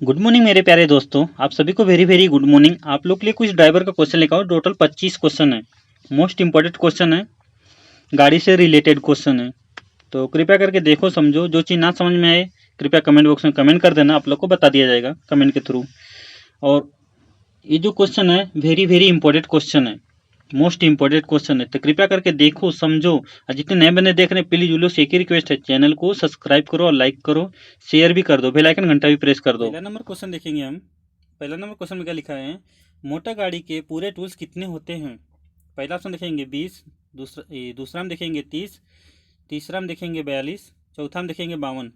Good morning मेरे प्यारे दोस्तों, आप सभी को वेरी वेरी गुड मॉर्निंग। आप लोग के लिए कुछ ड्राइवर का क्वेश्चन लेकर आओ। टोटल 25 क्वेश्चन है। मोस्ट इंपॉर्टेंट क्वेश्चन है, गाड़ी से रिलेटेड क्वेश्चन है। तो कृपया करके देखो, समझो। जो चीज़ ना समझ में आए कृपया कमेंट बॉक्स में कमेंट कर देना, आप लोग को बता दिया जाएगा कमेंट के थ्रू। और ये जो क्वेश्चन है वेरी वेरी इंपॉर्टेंट क्वेश्चन है, मोस्ट इंपॉर्टेंट क्वेश्चन है। तो कृपया करके देखो, समझो। और जितने नए बने देख रहे हैं, प्लीज उन लोग से एक ही रिक्वेस्ट है, चैनल को सब्सक्राइब करो और लाइक करो, शेयर भी कर दो, बेल आइकन घंटा भी प्रेस कर दो। पहला नंबर क्वेश्चन देखेंगे हम। पहला नंबर क्वेश्चन में क्या लिखा है, मोटर गाड़ी के पूरे टूल्स कितने होते हैं। पहला ऑप्शन देखेंगे 20, दूसरा में देखेंगे 30, तीसरा में देखेंगे 42, चौथा में देखेंगे 52।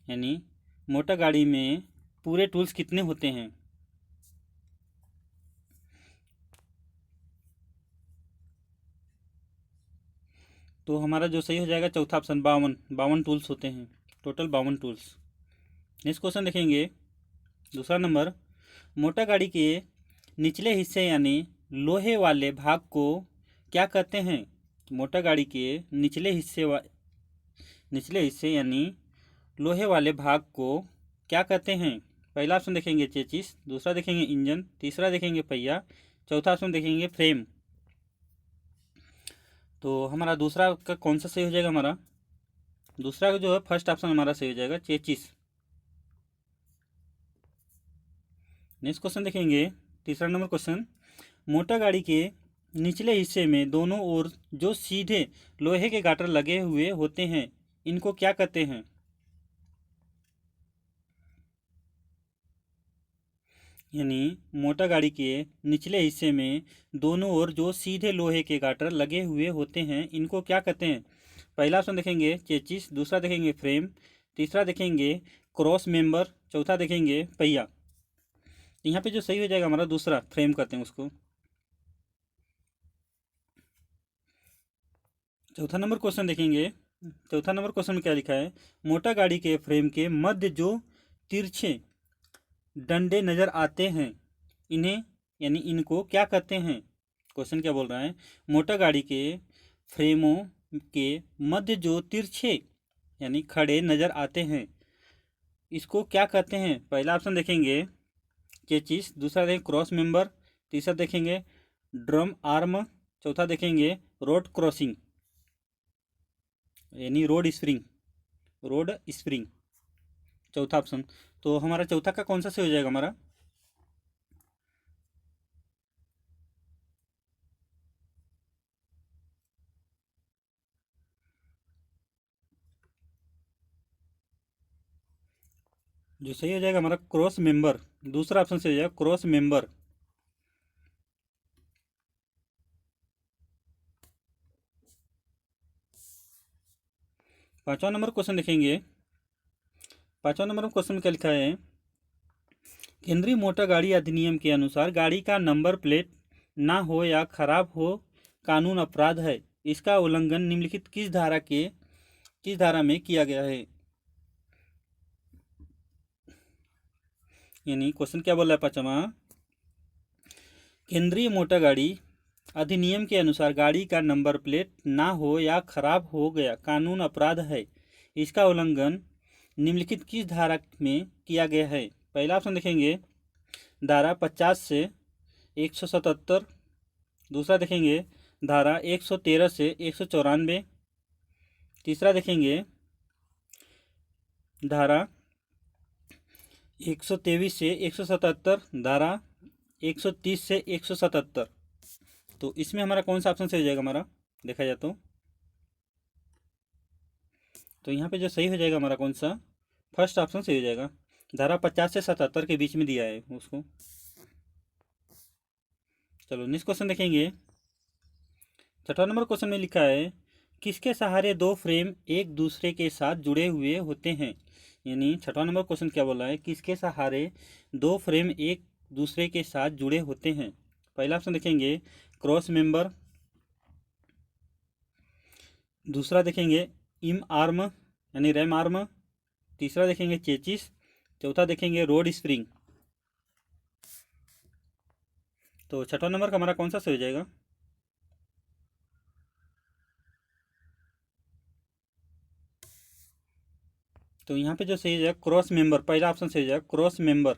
यानी मोटर गाड़ी में पूरे टूल्स कितने होते हैं। तो हमारा जो सही हो जाएगा चौथा ऑप्शन 52। 52 टूल्स होते हैं, टोटल 52 टूल्स। नेक्स्ट क्वेश्चन देखेंगे, दूसरा नंबर, मोटर गाड़ी के निचले हिस्से यानी लोहे वाले भाग को क्या कहते हैं। मोटर गाड़ी के निचले हिस्से यानी लोहे वाले भाग को क्या कहते हैं। पहला ऑप्शन देखेंगे चेचिस, दूसरा देखेंगे इंजन, तीसरा देखेंगे पहिया, चौथा ऑप्शन देखेंगे फ्रेम। तो हमारा दूसरा का कौन सा सही हो जाएगा, हमारा दूसरा का जो है फर्स्ट ऑप्शन हमारा सही हो जाएगा, चेचिस। नेक्स्ट क्वेश्चन देखेंगे, तीसरा नंबर क्वेश्चन, मोटर गाड़ी के निचले हिस्से में दोनों ओर जो सीधे लोहे के गाटर लगे हुए होते हैं, इनको क्या कहते हैं। यानी मोटर गाड़ी के निचले हिस्से में दोनों ओर जो सीधे लोहे के गाटर लगे हुए होते हैं, इनको क्या कहते हैं। पहला ऑप्शन देखेंगे चेचिस, दूसरा देखेंगे फ्रेम, तीसरा देखेंगे क्रॉस मेंबर, चौथा देखेंगे पहिया। यहाँ पे जो सही हो जाएगा हमारा दूसरा, फ्रेम कहते हैं उसको। चौथा नंबर क्वेश्चन देखेंगे। चौथा नंबर क्वेश्चन में क्या लिखा है, मोटर गाड़ी के फ्रेम के मध्य जो तिरछे डंडे नजर आते हैं, इन्हें यानी इनको क्या कहते हैं। क्वेश्चन क्या बोल रहा है, मोटर गाड़ी के फ्रेमों के मध्य जो तिरछे यानी खड़े नजर आते हैं, इसको क्या कहते हैं। पहला ऑप्शन देखेंगे चेचिस, दूसरा देखेंगे क्रॉस मेंबर, तीसरा देखेंगे ड्रम आर्म, चौथा देखेंगे रोड क्रॉसिंग यानी रोड स्प्रिंग, चौथा ऑप्शन। तो हमारा चौथा का कौन सा सही हो जाएगा, हमारा जो सही हो जाएगा हमारा क्रॉस मेंबर, दूसरा ऑप्शन सही हो जाएगा क्रॉस मेंबर। पांचवा नंबर क्वेश्चन देखेंगे। पांचवा नंबर क्वेश्चन में क्या लिखा है, केंद्रीय मोटर गाड़ी अधिनियम के अनुसार गाड़ी का नंबर प्लेट ना हो या खराब हो कानून अपराध है। इसका उल्लंघन निम्नलिखित किस धारा में किया गया है। यानी क्वेश्चन क्या बोल रहा है पांचवा, केंद्रीय मोटर गाड़ी अधिनियम के अनुसार गाड़ी का नंबर प्लेट ना हो या खराब हो गया कानून अपराध है। इसका उल्लंघन निम्नलिखित किस धारा में किया गया है। पहला ऑप्शन देखेंगे धारा 50 से 177, दूसरा देखेंगे धारा 113 से 194, तीसरा देखेंगे धारा 123 से 177, धारा 130 से 177। तो इसमें हमारा कौन सा ऑप्शन सही हो जाएगा, हमारा देखा जाए तो यहाँ पे जो सही हो जाएगा हमारा कौन सा, फर्स्ट ऑप्शन सही हो जाएगा। धारा 50 से 77 के बीच में दिया है उसको। चलो नेक्स्ट क्वेश्चन देखेंगे। छठा नंबर क्वेश्चन में लिखा है, किसके सहारे दो फ्रेम एक दूसरे के साथ जुड़े हुए होते हैं। यानी छठा नंबर क्वेश्चन क्या बोला है, किसके सहारे दो फ्रेम एक दूसरे के साथ जुड़े होते हैं। पहला ऑप्शन देखेंगे क्रॉस मेंबर, दूसरा देखेंगे इम आर्म यानी रैम आर्म, तीसरा देखेंगे चेचिस, चौथा देखेंगे रोड स्प्रिंग। तो छठा नंबर का हमारा कौन सा सही हो जाएगा। तो यहाँ पे जो सही हो जाएगा क्रॉस मेंबर, पहला ऑप्शन सही हो जाएगा क्रॉस मेंबर।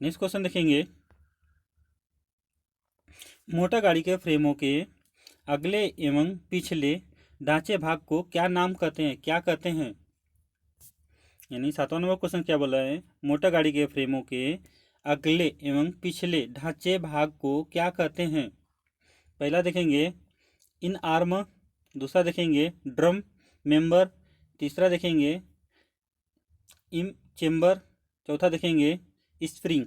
नेक्स्ट क्वेश्चन देखेंगे, मोटर गाड़ी के फ्रेमों के अगले एवं पिछले ढांचे भाग को क्या नाम कहते हैं, क्या कहते हैं? यानी 7वां नंबर क्वेश्चन क्या बोला है, मोटर गाड़ी के फ्रेमों के अगले एवं पिछले ढांचे भाग को क्या कहते हैं? पहला देखेंगे इन आर्म, दूसरा देखेंगे ड्रम मेंबर, तीसरा देखेंगे इन चेम्बर, चौथा देखेंगे स्प्रिंग।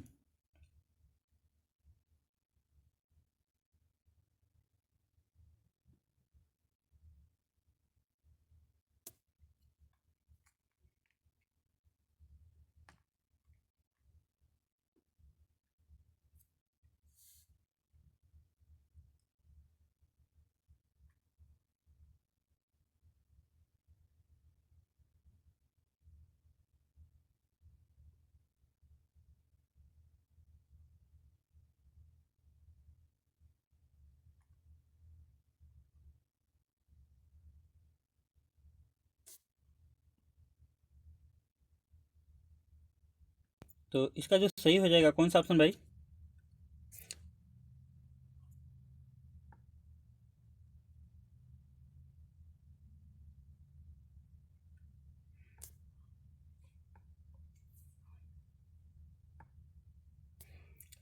तो इसका जो सही हो जाएगा कौन सा ऑप्शन भाई?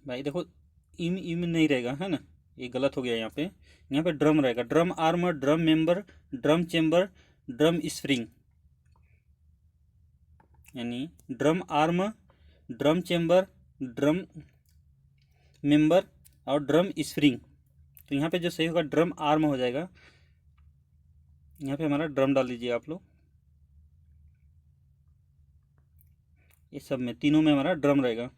भाई देखो, इम इम नहीं रहेगा है ना, ये गलत हो गया यहाँ पे। यहाँ पे ड्रम रहेगा, drum arm, drum member, drum chamber, drum spring. यानी drum arm, drum chamber, drum member और ड्रम स्प्रिंग। तो यहाँ पे जो सही होगा ड्रम आर्म हो जाएगा। यहाँ पे हमारा ड्रम डाल दीजिए आप लोग, ये सब में तीनों में हमारा ड्रम रहेगा,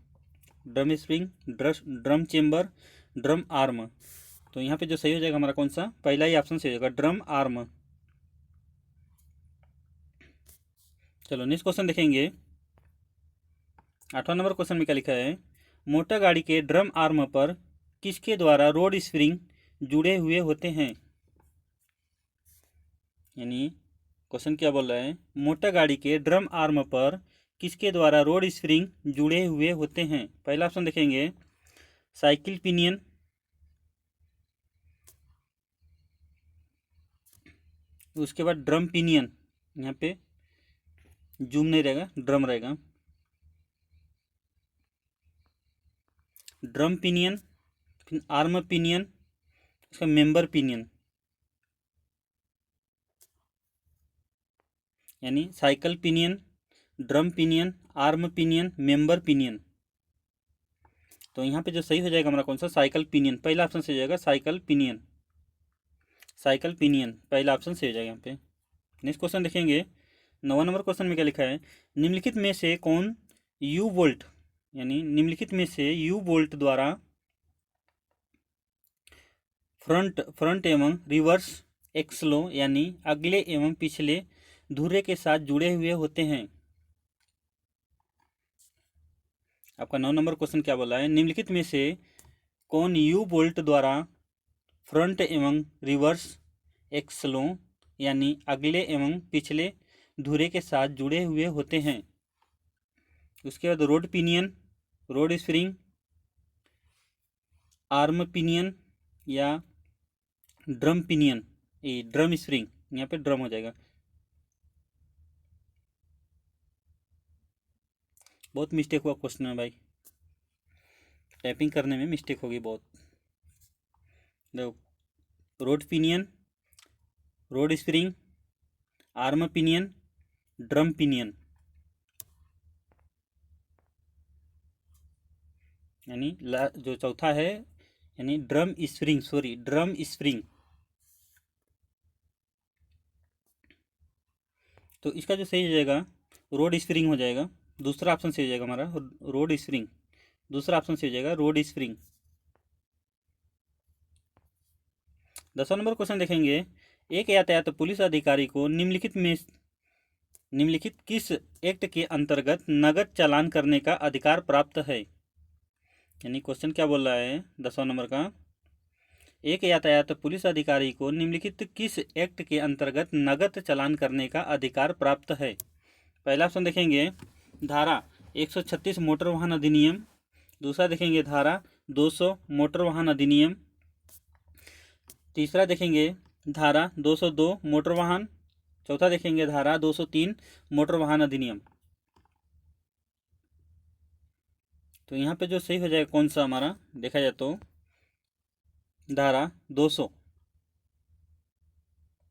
drum spring, drum chamber, drum arm. तो यहाँ पे जो सही हो जाएगा हमारा कौन सा, पहला ही ऑप्शन सही हो जाएगा ड्रम आर्म। चलो नेक्स्ट क्वेश्चन देखेंगे, 8वां नंबर क्वेश्चन में क्या लिखा है, मोटर गाड़ी के ड्रम आर्म पर किसके द्वारा रोड स्प्रिंग जुड़े हुए होते हैं? यानी क्वेश्चन क्या बोल रहा है, मोटर गाड़ी के ड्रम आर्म पर किसके द्वारा रोड स्प्रिंग जुड़े हुए होते हैं? पहला ऑप्शन देखेंगे साइकिल पिनियन, उसके बाद ड्रम पिनियन, यहाँ पे जूम नहीं रहेगा, ड्रम रहेगा, ड्रम पिनियन, फिर आर्म पिनियन, इसका मेंबर पिनियन। यानी cycle pinion, drum pinion, arm pinion, member pinion. तो यहाँ पे जो सही हो जाएगा हमारा कौन सा, साइकिल पिनियन, पहला ऑप्शन सही हो जाएगा साइकिल पिनियन। साइकिल पिनियन पहला ऑप्शन सही हो जाएगा यहाँ पे। नेक्स्ट क्वेश्चन देखेंगे, 9वां नंबर क्वेश्चन में क्या लिखा है, निम्नलिखित में से कौन यू बोल्ट, यानी निम्नलिखित में से यू बोल्ट द्वारा फ्रंट एवं रिवर्स एक्सलो यानी अगले एवं पिछले धुरे के साथ जुड़े हुए होते हैं? आपका 9 नंबर क्वेश्चन क्या बोला है, निम्नलिखित में से कौन यू बोल्ट द्वारा फ्रंट एवं रिवर्स एक्सलो यानी अगले एवं पिछले धुरे के साथ जुड़े हुए होते हैं? उसके बाद road pinion, road spring, arm pinion या ड्रम पिनियन, ये ड्रम स्प्रिंग, यहाँ पे ड्रम हो जाएगा। बहुत मिस्टेक हुआ क्वेश्चन में भाई, टाइपिंग करने में मिस्टेक होगी बहुत। देखो, road pinion, road spring, arm pinion, drum pinion. यानी जो चौथा है यानी drum spring, sorry drum spring. तो इसका जो सही हो जाएगा रोड स्प्रिंग हो जाएगा, दूसरा ऑप्शन सही हो जाएगा हमारा रोड स्प्रिंग, दूसरा ऑप्शन सही हो जाएगा रोड स्प्रिंग। 10वां नंबर क्वेश्चन देखेंगे, एक यातायात पुलिस अधिकारी को निम्नलिखित किस एक्ट के अंतर्गत नगद चालान करने का अधिकार प्राप्त है? यानी क्वेश्चन क्या बोल रहा है 10वां नंबर का, एक यातायात पुलिस अधिकारी को निम्नलिखित किस एक्ट के अंतर्गत नगद चालान करने का अधिकार प्राप्त है? पहला ऑप्शन देखेंगे धारा 136 मोटर वाहन अधिनियम, दूसरा देखेंगे धारा 200 मोटर वाहन अधिनियम, तीसरा देखेंगे धारा 202 मोटर वाहन, चौथा देखेंगे धारा 203 मोटर वाहन अधिनियम। तो यहाँ पे जो सही हो जाएगा कौन सा हमारा देखा जाए तो धारा 200,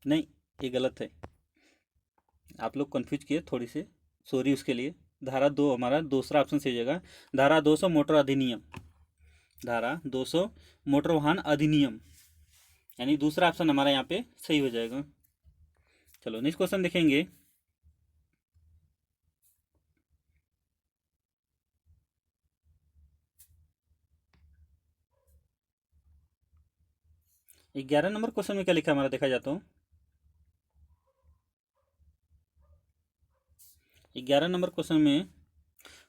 नहीं ये गलत है, आप लोग कंफ्यूज किए थोड़ी से, सॉरी उसके लिए। धारा 2 हमारा दूसरा ऑप्शन सही हो जाएगा, धारा 200 मोटर अधिनियम, धारा 200 मोटर वाहन अधिनियम, यानी दूसरा ऑप्शन हमारा यहाँ पे सही हो जाएगा। चलो नेक्स्ट क्वेश्चन देखेंगे। ग्यारह नंबर क्वेश्चन में क्या लिखा हमारा देखा जाता हूँ। 11 नंबर क्वेश्चन में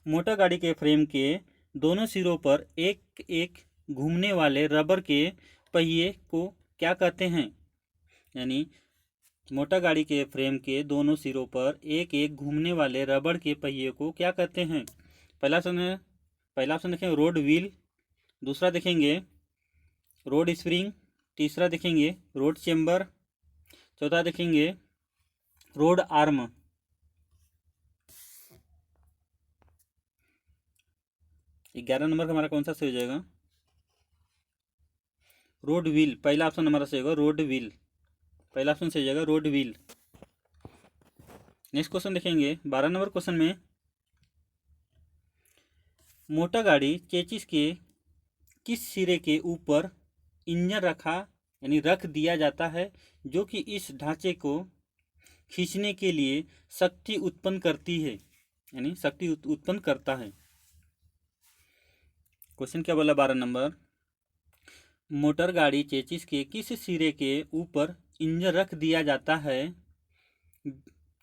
मोटर गाड़ी के फ्रेम के दोनों सिरों पर एक एक घूमने वाले रबर के पहिए को क्या कहते हैं? यानी मोटर गाड़ी के फ्रेम के दोनों सिरों पर एक एक घूमने वाले रबर के पहिए को क्या कहते हैं? पहला ऑप्शन देखेंगे रोड व्हील, दूसरा देखेंगे रोड स्प्रिंग, तीसरा देखेंगे रोड चेम्बर, चौथा देखेंगे रोड आर्म। 11 नंबर का हमारा कौन सा सही हो जाएगा? रोड व्हील, पहला ऑप्शन हमारा सही होगा रोड व्हील, पहला ऑप्शन सही हो जाएगा रोड व्हील। नेक्स्ट क्वेश्चन देखेंगे 12 नंबर क्वेश्चन में मोटर गाड़ी चेचिस के किस सिरे के ऊपर इंजन रख दिया जाता है जो कि इस ढांचे को खींचने के लिए शक्ति उत्पन्न करती है, यानी शक्ति उत्पन्न करता है। क्वेश्चन क्या बोला 12 नंबर, मोटर गाड़ी चेचिस के किस सिरे के ऊपर इंजन रख दिया जाता है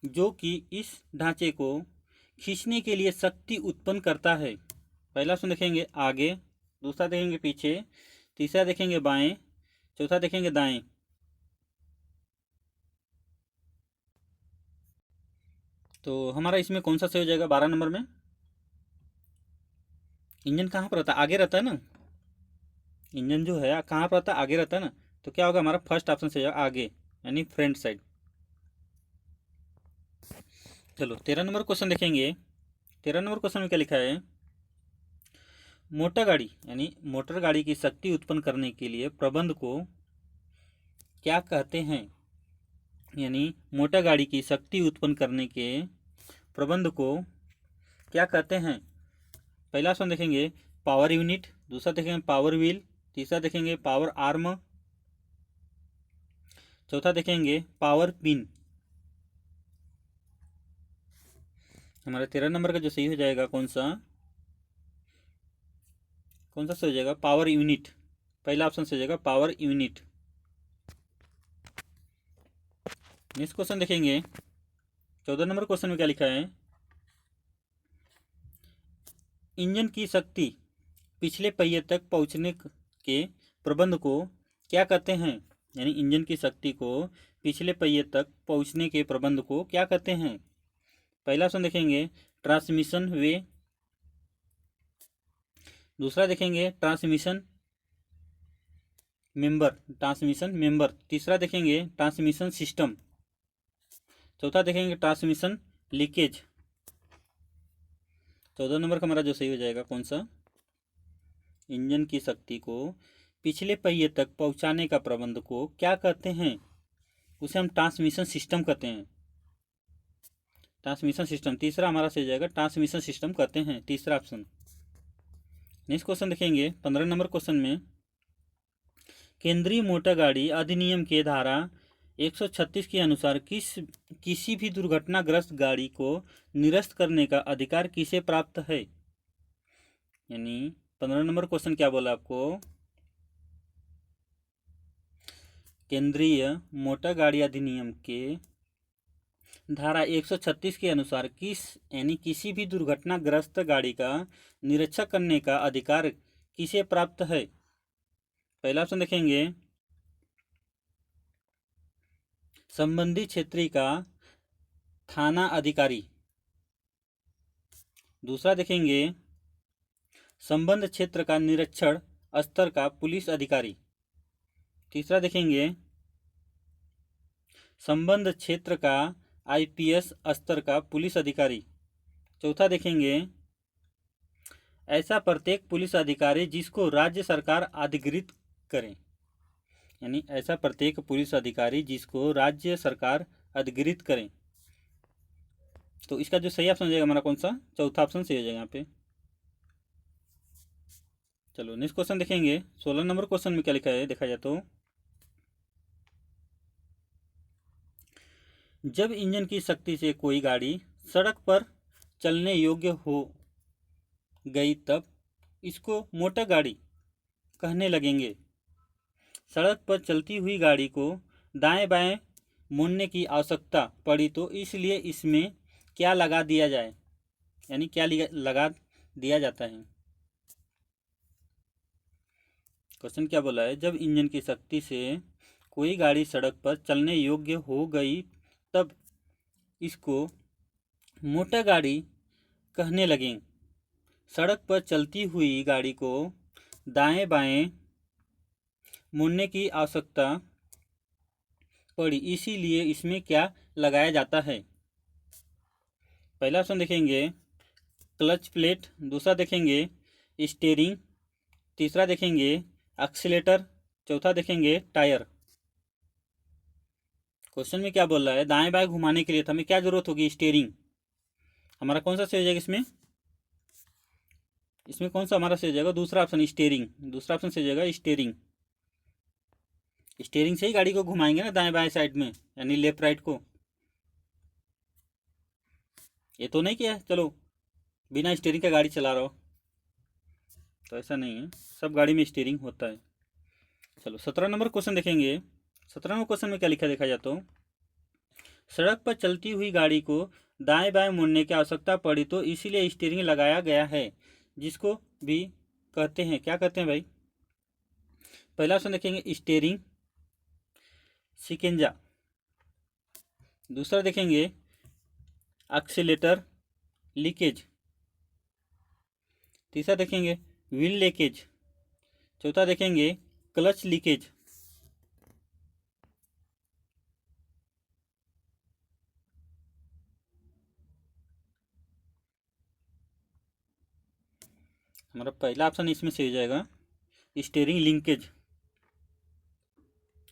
जो कि इस ढांचे को खींचने के लिए शक्ति उत्पन्न करता है? पहला ऑप्शन देखेंगे आगे, दूसरा देखेंगे पीछे, तीसरा देखेंगे बाएं, चौथा देखेंगे दाएं। तो हमारा इसमें कौन सा सही हो जाएगा 12 नंबर में? इंजन कहाँ पर रहता है? आगे रहता है ना, इंजन जो है कहाँ पर रहता है? आगे रहता है ना, तो क्या होगा हमारा फर्स्ट ऑप्शन सही होगा आगे, यानी फ्रंट साइड। चलो 13 नंबर क्वेश्चन देखेंगे। 13 नंबर क्वेश्चन में क्या लिखा है? मोटर गाड़ी यानी मोटर गाड़ी की शक्ति उत्पन्न करने के लिए प्रबंध को क्या कहते हैं? यानी मोटर गाड़ी की शक्ति उत्पन्न करने के प्रबंध को क्या कहते हैं? पहला ऑप्शन देखेंगे पावर यूनिट, दूसरा देखेंगे पावर व्हील, तीसरा देखेंगे पावर आर्म, चौथा देखेंगे पावर पिन। हमारा 13 नंबर का जो सही हो जाएगा कौन सा सही हो जाएगा? पावर यूनिट, पहला ऑप्शन सही हो जाएगा पावर यूनिट। नेक्स्ट क्वेश्चन देखेंगे 14 नंबर क्वेश्चन में क्या लिखा है? इंजन की शक्ति पिछले पहिए तक पहुंचने के प्रबंध को क्या कहते हैं? यानी इंजन की शक्ति को पिछले पहिए तक पहुंचने के प्रबंध को क्या कहते हैं? पहला ऑप्शन देखेंगे ट्रांसमिशन वे, दूसरा देखेंगे ट्रांसमिशन मेंबर, तीसरा देखेंगे ट्रांसमिशन सिस्टम, चौथा देखेंगे ट्रांसमिशन लीकेज। 14 नंबर का हमारा जो सही हो जाएगा कौन सा? इंजन की शक्ति को पिछले पहिए तक पहुंचाने का प्रबंध को क्या कहते हैं? उसे हम ट्रांसमिशन सिस्टम कहते हैं, ट्रांसमिशन सिस्टम। तीसरा हमारा सही हो जाएगा ट्रांसमिशन सिस्टम कहते हैं, तीसरा ऑप्शन। नेक्स्ट क्वेश्चन देखेंगे 15 नंबर क्वेश्चन में केंद्रीय मोटर गाड़ी अधिनियम के धारा 136 के अनुसार किसी भी दुर्घटनाग्रस्त गाड़ी को निरस्त करने का अधिकार किसे प्राप्त है? यानी 15 नंबर क्वेश्चन क्या बोला आपको? केंद्रीय मोटर गाड़ी अधिनियम के धारा 136 के अनुसार किसी भी दुर्घटनाग्रस्त गाड़ी का निरीक्षण करने का अधिकार किसे प्राप्त है? पहला ऑप्शन देखेंगे संबंधित क्षेत्र का थाना अधिकारी। दूसरा देखेंगे संबंध क्षेत्र का निरीक्षण स्तर का पुलिस अधिकारी। तीसरा देखेंगे संबंध क्षेत्र का आईपीएस स्तर का पुलिस अधिकारी। चौथा देखेंगे ऐसा प्रत्येक पुलिस अधिकारी जिसको राज्य सरकार अधिकृत करे, यानी ऐसा प्रत्येक पुलिस अधिकारी जिसको राज्य सरकार अधिकृत करे। तो इसका जो सही ऑप्शन हो जाएगा हमारा कौन सा, चौथा ऑप्शन सही हो जाएगा यहाँ पे। चलो नेक्स्ट क्वेश्चन देखेंगे। 16 नंबर क्वेश्चन में क्या लिखा है देखा जाए तो, जब इंजन की शक्ति से कोई गाड़ी सड़क पर चलने योग्य हो गई तब इसको मोटर गाड़ी कहने लगेंगे। सड़क पर चलती हुई गाड़ी को दाएं बाएं मोड़ने की आवश्यकता पड़ी तो इसलिए इसमें क्या लगा दिया जाए, यानी क्या लगा दिया जाता है। क्वेश्चन क्या बोला है, जब इंजन की शक्ति से कोई गाड़ी सड़क पर चलने योग्य हो गई तब इसको मोटर गाड़ी कहने लगें। सड़क पर चलती हुई गाड़ी को दाएं बाएं मुड़ने की आवश्यकता पड़ी इसीलिए इसमें क्या लगाया जाता है। पहला ऑप्शन देखेंगे क्लच प्लेट, दूसरा देखेंगे स्टीयरिंग, तीसरा देखेंगे एक्सीलेटर, चौथा देखेंगे टायर। क्वेश्चन में क्या बोल रहा है, दाएं बाएं घुमाने के लिए हमें क्या जरूरत होगी, स्टीयरिंग। हमारा कौन सा सही हो जाएगा इसमें कौन सा हमारा सही हो जाएगा, दूसरा ऑप्शन स्टीयरिंग। दूसरा ऑप्शन सही हो जाएगा स्टीयरिंग। स्टीयरिंग से ही गाड़ी को घुमाएंगे ना दाएं बाएं साइड में, यानी लेफ्ट राइट को। ये तो नहीं किया चलो बिना स्टीयरिंग का गाड़ी चला रहा हो, तो ऐसा नहीं है, सब गाड़ी में स्टीयरिंग होता है। चलो 17 नंबर क्वेश्चन देखेंगे। 17 नंबर क्वेश्चन में क्या लिखा देखा जाए तो, सड़क पर चलती हुई गाड़ी को दाएं बाएं मुड़ने की आवश्यकता पड़ी तो इसीलिए स्टीयरिंग लगाया गया है, जिसको भी कहते हैं, क्या कहते हैं भाई। पहला ऑप्शन देखेंगे स्टीयरिंग शिकंजा, दूसरा देखेंगे एक्सीलेटर लीकेज, तीसरा देखेंगे व्हील लीकेज, चौथा देखेंगे क्लच लीकेज। हमारा पहला ऑप्शन इसमें सही हो जाएगा स्टीयरिंग लिंकेज।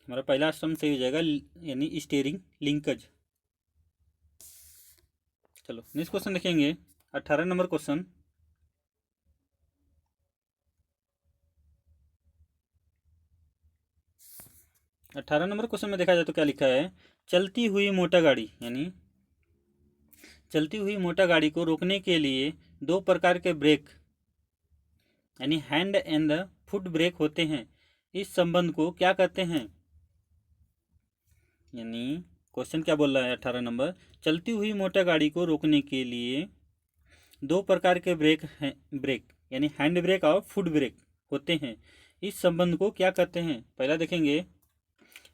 हमारा पहला ऑप्शन सही हो जाएगा यानी स्टीयरिंग लिंकेज। चलो नेक्स्ट क्वेश्चन देखेंगे 18 नंबर क्वेश्चन। 18 नंबर क्वेश्चन में देखा जाए तो क्या लिखा है, चलती हुई मोटर गाड़ी, यानी चलती हुई मोटर गाड़ी को रोकने के लिए दो प्रकार के ब्रेक यानी हैंड एंड फुट ब्रेक होते हैं, इस संबंध को क्या कहते हैं। यानी क्वेश्चन क्या बोल रहा है 18 नंबर, चलती हुई मोटर गाड़ी को रोकने के लिए दो प्रकार के ब्रेक यानी हैंड ब्रेक और फुट ब्रेक होते हैं, इस संबंध को क्या कहते हैं। पहला देखेंगे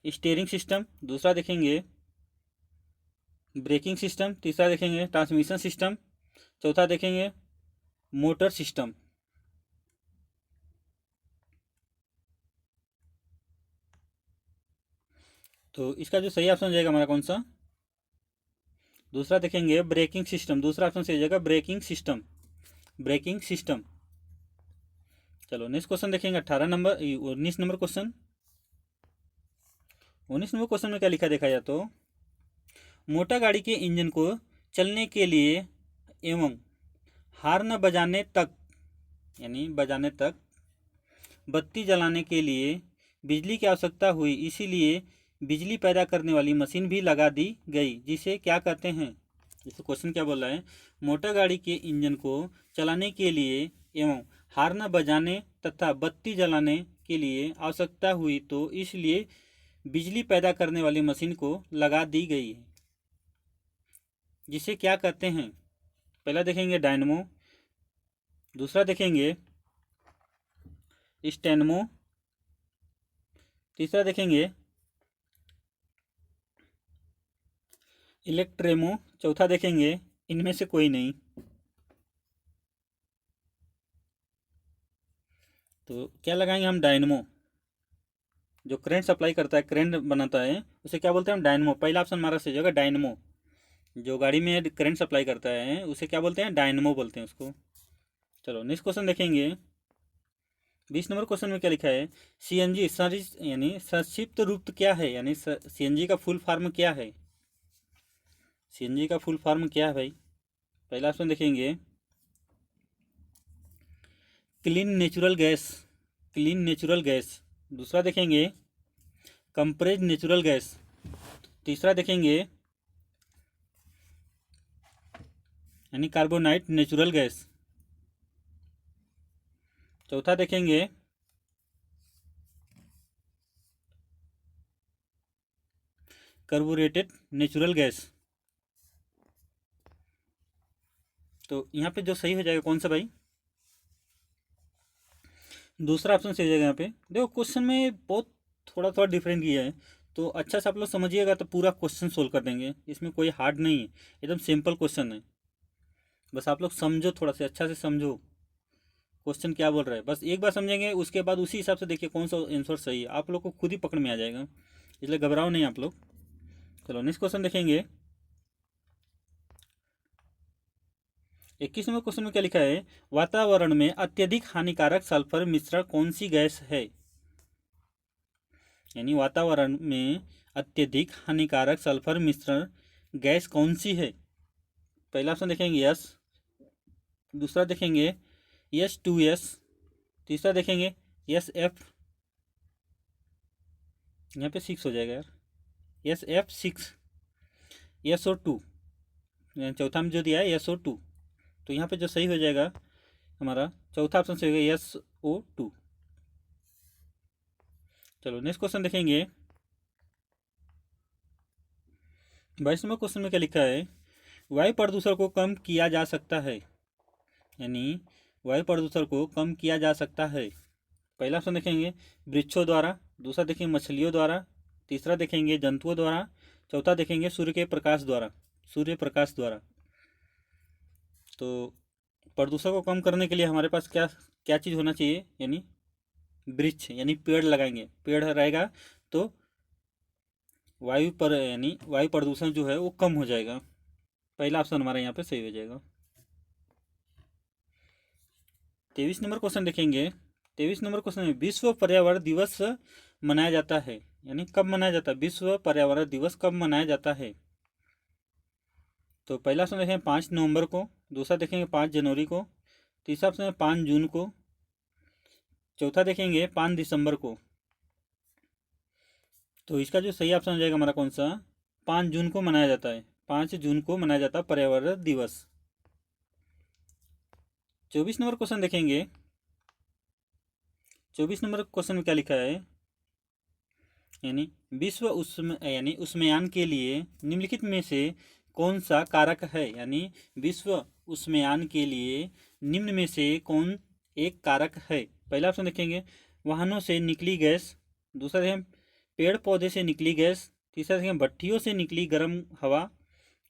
स्टीयरिंग सिस्टम, दूसरा देखेंगे ब्रेकिंग सिस्टम, तीसरा देखेंगे ट्रांसमिशन सिस्टम, चौथा देखेंगे मोटर सिस्टम। तो इसका जो सही ऑप्शन हो जाएगा हमारा कौन सा, दूसरा देखेंगे ब्रेकिंग सिस्टम। दूसरा ऑप्शन सही हो जाएगा ब्रेकिंग सिस्टम, ब्रेकिंग सिस्टम। चलो नेक्स्ट क्वेश्चन देखेंगे 18 number 19 number question. 19 number question में क्या लिखा देखा जाए तो, मोटर गाड़ी के इंजन को चलने के लिए एवं हार्न बजाने तक यानी बजाने तक बत्ती जलाने के लिए बिजली की आवश्यकता हुई, इसीलिए बिजली पैदा करने वाली मशीन भी लगा दी गई, जिसे क्या कहते हैं। जैसे क्वेश्चन क्या बोल रहा है, मोटर गाड़ी के इंजन को चलाने के लिए एवं हार्न बजाने तथा बत्ती जलाने के लिए आवश्यकता हुई तो इसलिए बिजली पैदा करने वाली मशीन को लगा दी गई है, जिसे क्या कहते हैं। पहला देखेंगे डायनमो, दूसरा देखेंगे स्टेनमो, तीसरा देखेंगे इलेक्ट्रेमो। चौथा देखेंगे इनमें से कोई नहीं। तो क्या लगाएंगे हम? डायनमो। जो करंट सप्लाई करता है, करंट बनाता है, उसे क्या बोलते हैं हम? डायनमो। पहला ऑप्शन हमारा सही होगा, डायनमो। जो गाड़ी में करंट सप्लाई करता है उसे क्या बोलते हैं? डायनमो बोलते हैं उसको। चलो नेक्स्ट क्वेश्चन देखेंगे। 20 नंबर क्वेश्चन में क्या लिखा है? सीएनजी यानी संक्षिप्त रूप क्या है, यानी सीएनजी का फुल फॉर्म क्या है? सीएनजी का फुल फॉर्म क्या है भाई? पहला ऑप्शन देखेंगे clean natural gas, clean natural gas. दूसरा देखेंगे कंप्रेस्ड नेचुरल गैस। तीसरा देखेंगे यानी कार्बोनाइट नेचुरल गैस। चौथा देखेंगे कार्बोरेटेड नेचुरल गैस। तो यहाँ पे जो सही हो जाएगा कौन सा भाई? दूसरा ऑप्शन सही हो जाएगा। यहाँ पे देखो क्वेश्चन में बहुत थोड़ा थोड़ा डिफरेंट किया है, तो अच्छा से आप लोग समझिएगा तो पूरा क्वेश्चन सोल्व कर देंगे। इसमें कोई हार्ड नहीं है, एकदम सिंपल क्वेश्चन है। बस आप लोग समझो, थोड़ा सा अच्छा से समझो क्वेश्चन क्या बोल रहा है। बस एक बार समझेंगे, उसके बाद उसी हिसाब से देखिए कौन सा आंसर सही है, आप लोग को खुद ही पकड़ में आ जाएगा, इसलिए घबराओ नहीं आप लोग। चलो नेक्स्ट क्वेश्चन देखेंगे। 21 नंबर क्वेश्चन में क्या लिखा है? वातावरण में अत्यधिक हानिकारक सल्फर मिश्रण कौन सी गैस है? यानी वातावरण में अत्यधिक हानिकारक सल्फर मिश्रण गैस कौन सी है? पहला ऑप्शन देखेंगे यस। दूसरा देखेंगे H2S। तीसरा देखेंगे SF। यहाँ पे 6 हो जाएगा यार, SF6। SO2। चौथा में जो दिया है SO2, तो यहाँ पे जो सही हो जाएगा हमारा चौथा ऑप्शन सही होगा, SO2। चलो नेक्स्ट क्वेश्चन देखेंगे। 22 नंबर क्वेश्चन में क्या लिखा है? वायु प्रदूषण को कम किया जा सकता है, यानी वायु प्रदूषण को कम किया जा सकता है। पहला ऑप्शन देखेंगे वृक्षों द्वारा। दूसरा देखेंगे मछलियों द्वारा। तीसरा देखेंगे जंतुओं द्वारा। चौथा देखेंगे सूर्य के प्रकाश द्वारा, सूर्य प्रकाश द्वारा। तो प्रदूषण को कम करने के लिए हमारे पास क्या क्या चीज़ होना चाहिए? यानी वृक्ष, यानी पेड़ लगाएंगे। पेड़ रहेगा तो यानी वायु प्रदूषण जो है वो कम हो जाएगा। पहला ऑप्शन हमारा यहाँ पे सही हो जाएगा। 23 नंबर क्वेश्चन देखेंगे। 23 नंबर क्वेश्चन में विश्व पर्यावरण दिवस मनाया जाता है, यानी कब मनाया जाता है? विश्व पर्यावरण दिवस कब मनाया जाता है? तो पहला ऑप्शन देखेंगे 5 नवंबर को। दूसरा देखेंगे 5 जनवरी को। तीसरा ऑप्शन है 5 जून को। चौथा देखेंगे 5 दिसंबर को। तो इसका जो सही ऑप्शन हो जाएगा हमारा कौन सा? 5 जून को मनाया जाता है। 5 जून को मनाया जाता है पर्यावरण दिवस। 24 नंबर क्वेश्चन देखेंगे। 24 नंबर क्वेश्चन में क्या लिखा है? यानी विश्व यानी उष्मायान के लिए निम्नलिखित में से कौन सा कारक है? यानी विश्व उष्मायान के लिए निम्न में से कौन एक कारक है? पहला ऑप्शन देखेंगे वाहनों से निकली गैस। दूसरा देखें पेड़ पौधे से निकली गैस। तीसरा देखेंगे भट्टियों से निकली गर्म हवा।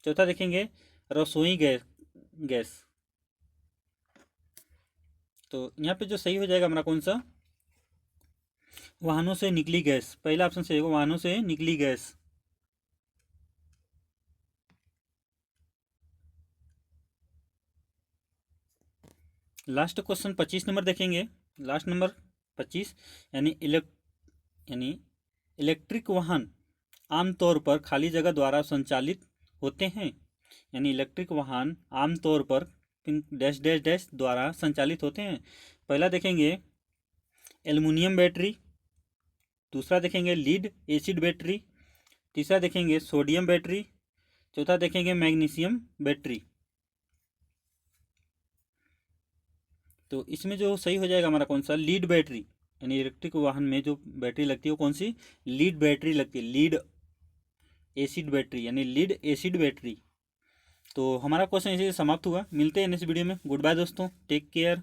चौथा देखेंगे रसोई गैस। तो यहाँ पे जो सही हो जाएगा हमारा कौन सा? वाहनों से निकली गैस। पहला ऑप्शन सही होगा, वाहनों से निकली गैस। लास्ट क्वेश्चन 25 नंबर देखेंगे। लास्ट नंबर 25 यानी यानी इलेक्ट्रिक वाहन आमतौर पर खाली जगह द्वारा संचालित होते हैं। यानी इलेक्ट्रिक वाहन आमतौर पर डैश डैश डैश द्वारा संचालित होते हैं। पहला देखेंगे एल्युमिनियम बैटरी। दूसरा देखेंगे लीड एसिड बैटरी। तीसरा देखेंगे सोडियम बैटरी। चौथा देखेंगे मैग्नीशियम बैटरी। तो इसमें जो सही हो जाएगा हमारा कौन सा? Lead battery. यानी इलेक्ट्रिक वाहन में जो बैटरी लगती है वो कौन सी? लीड बैटरी लगती है, लीड एसिड बैटरी, यानी लीड एसिड बैटरी। तो हमारा क्वेश्चन इसी से समाप्त हुआ। मिलते हैं नेक्स्ट वीडियो में। गुड बाय दोस्तों, टेक केयर।